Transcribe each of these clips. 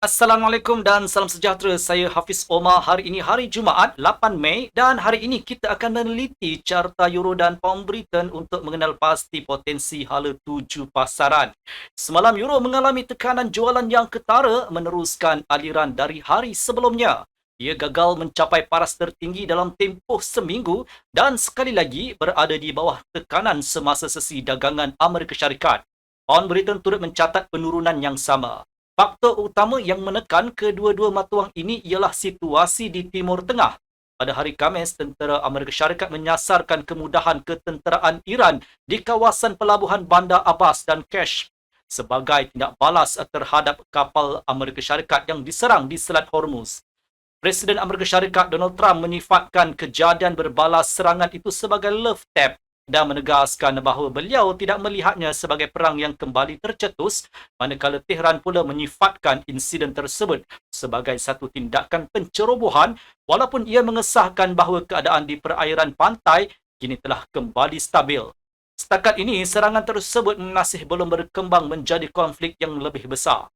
Assalamualaikum dan salam sejahtera. Saya Hafiz Omar. Hari ini hari Jumaat 8 Mei dan hari ini kita akan meneliti carta euro dan pound Britain untuk mengenal pasti potensi hala tuju pasaran. Semalam euro mengalami tekanan jualan yang ketara meneruskan aliran dari hari sebelumnya. Ia gagal mencapai paras tertinggi dalam tempoh seminggu dan sekali lagi berada di bawah tekanan semasa sesi dagangan Amerika Syarikat. Pound Britain turut mencatat penurunan yang sama. Faktor utama yang menekan kedua-dua mata wang ini ialah situasi di Timur Tengah. Pada hari Khamis, tentera Amerika Syarikat menyasarkan kemudahan ketenteraan Iran di kawasan pelabuhan Bandar Abbas dan Kesh sebagai tindak balas terhadap kapal Amerika Syarikat yang diserang di Selat Hormuz. Presiden Amerika Syarikat Donald Trump menyifatkan kejadian berbalas serangan itu sebagai love tap dan menegaskan bahawa beliau tidak melihatnya sebagai perang yang kembali tercetus, manakala Tehran pula menyifatkan insiden tersebut sebagai satu tindakan pencerobohan walaupun ia mengesahkan bahawa keadaan di perairan pantai kini telah kembali stabil. Setakat ini, serangan tersebut masih belum berkembang menjadi konflik yang lebih besar.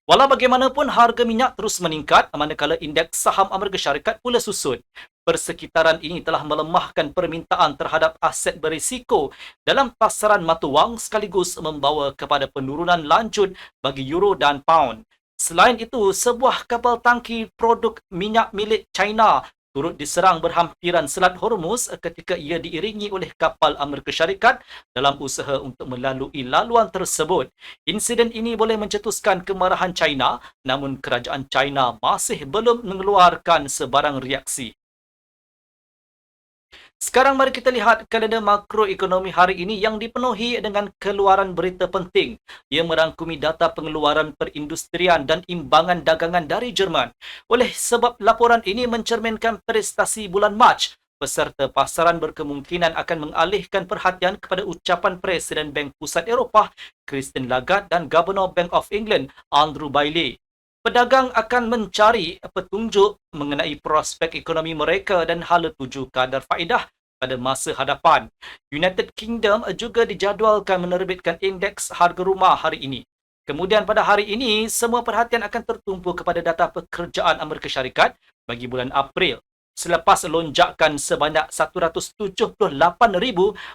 Walau bagaimanapun, harga minyak terus meningkat manakala indeks saham Amerika Syarikat pula susut. Persekitaran ini telah melemahkan permintaan terhadap aset berisiko dalam pasaran mata wang sekaligus membawa kepada penurunan lanjut bagi euro dan pound. Selain itu, sebuah kapal tangki produk minyak milik China turut diserang berhampiran Selat Hormuz ketika ia diiringi oleh kapal Amerika Syarikat dalam usaha untuk melalui laluan tersebut. Insiden ini boleh mencetuskan kemarahan China, namun kerajaan China masih belum mengeluarkan sebarang reaksi. Sekarang mari kita lihat kalender makroekonomi hari ini yang dipenuhi dengan keluaran berita penting. Ia merangkumi data pengeluaran perindustrian dan imbangan dagangan dari Jerman. Oleh sebab laporan ini mencerminkan prestasi bulan Mac, peserta pasaran berkemungkinan akan mengalihkan perhatian kepada ucapan Presiden Bank Pusat Eropah Christine Lagarde dan Governor Bank of England Andrew Bailey. Pedagang akan mencari petunjuk mengenai prospek ekonomi mereka dan hala tuju kadar faedah pada masa hadapan. United Kingdom juga dijadualkan menerbitkan indeks harga rumah hari ini. Kemudian pada hari ini, semua perhatian akan tertumpu kepada data pekerjaan Amerika Syarikat bagi bulan April. Selepas lonjakan sebanyak 178,000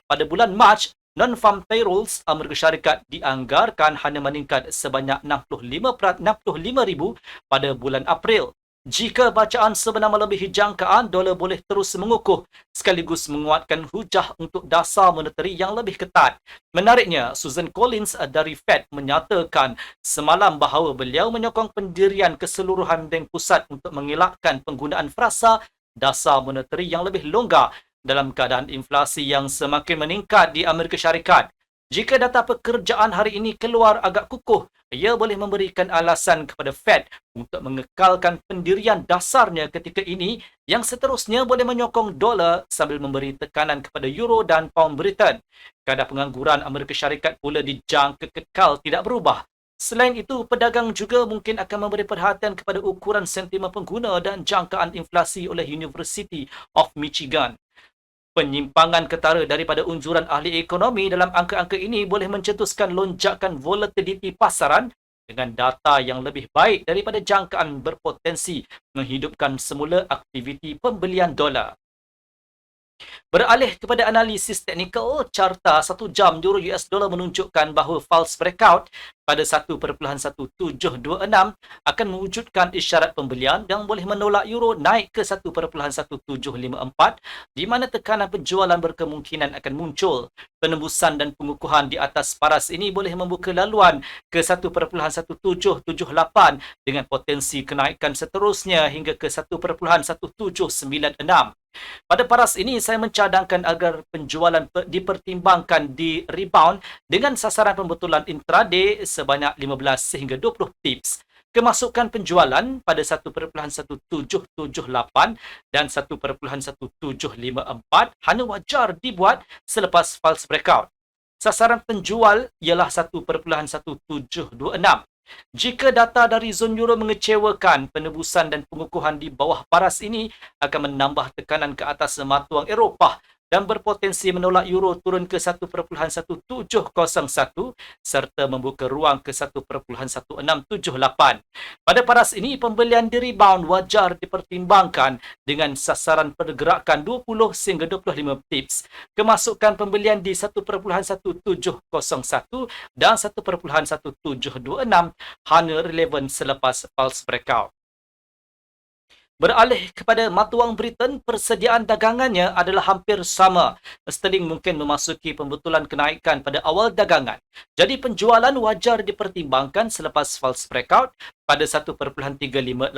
pada bulan Mac, non-farm payrolls Amerika Syarikat dianggarkan hanya meningkat sebanyak 65,000 pada bulan April. Jika bacaan sebenar melebihi jangkaan, dolar boleh terus mengukuh sekaligus menguatkan hujah untuk dasar monetary yang lebih ketat. Menariknya, Susan Collins dari Fed menyatakan semalam bahawa beliau menyokong pendirian keseluruhan Bank Pusat untuk mengelakkan penggunaan frasa dasar monetary yang lebih longgar dalam keadaan inflasi yang semakin meningkat di Amerika Syarikat. Jika data pekerjaan hari ini keluar agak kukuh, ia boleh memberikan alasan kepada Fed untuk mengekalkan pendirian dasarnya ketika ini yang seterusnya boleh menyokong dolar sambil memberi tekanan kepada euro dan pound Britain. Kadar pengangguran Amerika Syarikat pula dijangka kekal tidak berubah. Selain itu, pedagang juga mungkin akan memberi perhatian kepada ukuran sentimen pengguna dan jangkaan inflasi oleh University of Michigan. Penyimpangan ketara daripada unjuran ahli ekonomi dalam angka-angka ini boleh mencetuskan lonjakan volatiliti pasaran dengan data yang lebih baik daripada jangkaan berpotensi menghidupkan semula aktiviti pembelian dolar. Beralih kepada analisis teknikal, carta 1 jam euro US dollar menunjukkan bahawa false breakout pada 1.1726 akan mewujudkan isyarat pembelian yang boleh menolak euro naik ke 1.1754 di mana tekanan penjualan berkemungkinan akan muncul. Penembusan dan pengukuhan di atas paras ini boleh membuka laluan ke 1.1778 dengan potensi kenaikan seterusnya hingga ke 1.1796. Pada paras ini, saya mencadangkan agar penjualan dipertimbangkan di rebound dengan sasaran pembetulan intraday sebanyak 15 sehingga 20 pips. Kemasukan penjualan pada 1.1778 dan 1.1754 hanya wajar dibuat selepas false breakout. Sasaran penjual ialah 1.1726. Jika data dari zon euro mengecewakan, penebusan dan pengukuhan di bawah paras ini akan menambah tekanan ke atas mata wang Eropah dan berpotensi menolak euro turun ke 1.1701 serta membuka ruang ke 1.1678. Pada paras ini, pembelian di rebound wajar dipertimbangkan dengan sasaran pergerakan 20 sehingga 25 pips. Kemasukan pembelian di 1.1701 dan 1.1726 hanya relevan selepas pulse breakout. Beralih kepada mata wang Britain, persediaan dagangannya adalah hampir sama. Sterling mungkin memasuki pembetulan kenaikan pada awal dagangan. Jadi penjualan wajar dipertimbangkan selepas false breakout pada 1.3580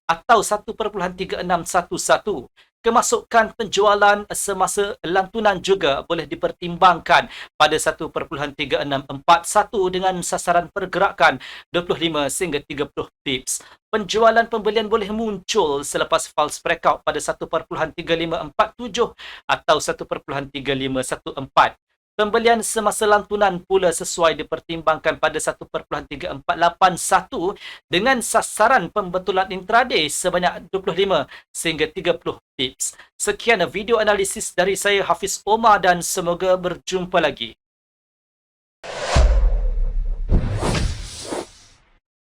atau 1.3611. Kemasukan penjualan semasa lantunan juga boleh dipertimbangkan pada 1.3641 dengan sasaran pergerakan 25 sehingga 30 pips. Penjualan pembelian boleh muncul selepas false breakout pada 1.3547 atau 1.3514. Pembelian semasa lantunan pula sesuai dipertimbangkan pada 1.3481 dengan sasaran pembetulan intraday sebanyak 25 sehingga 30 pips. Sekian video analisis dari saya Hafiz Omar dan semoga berjumpa lagi.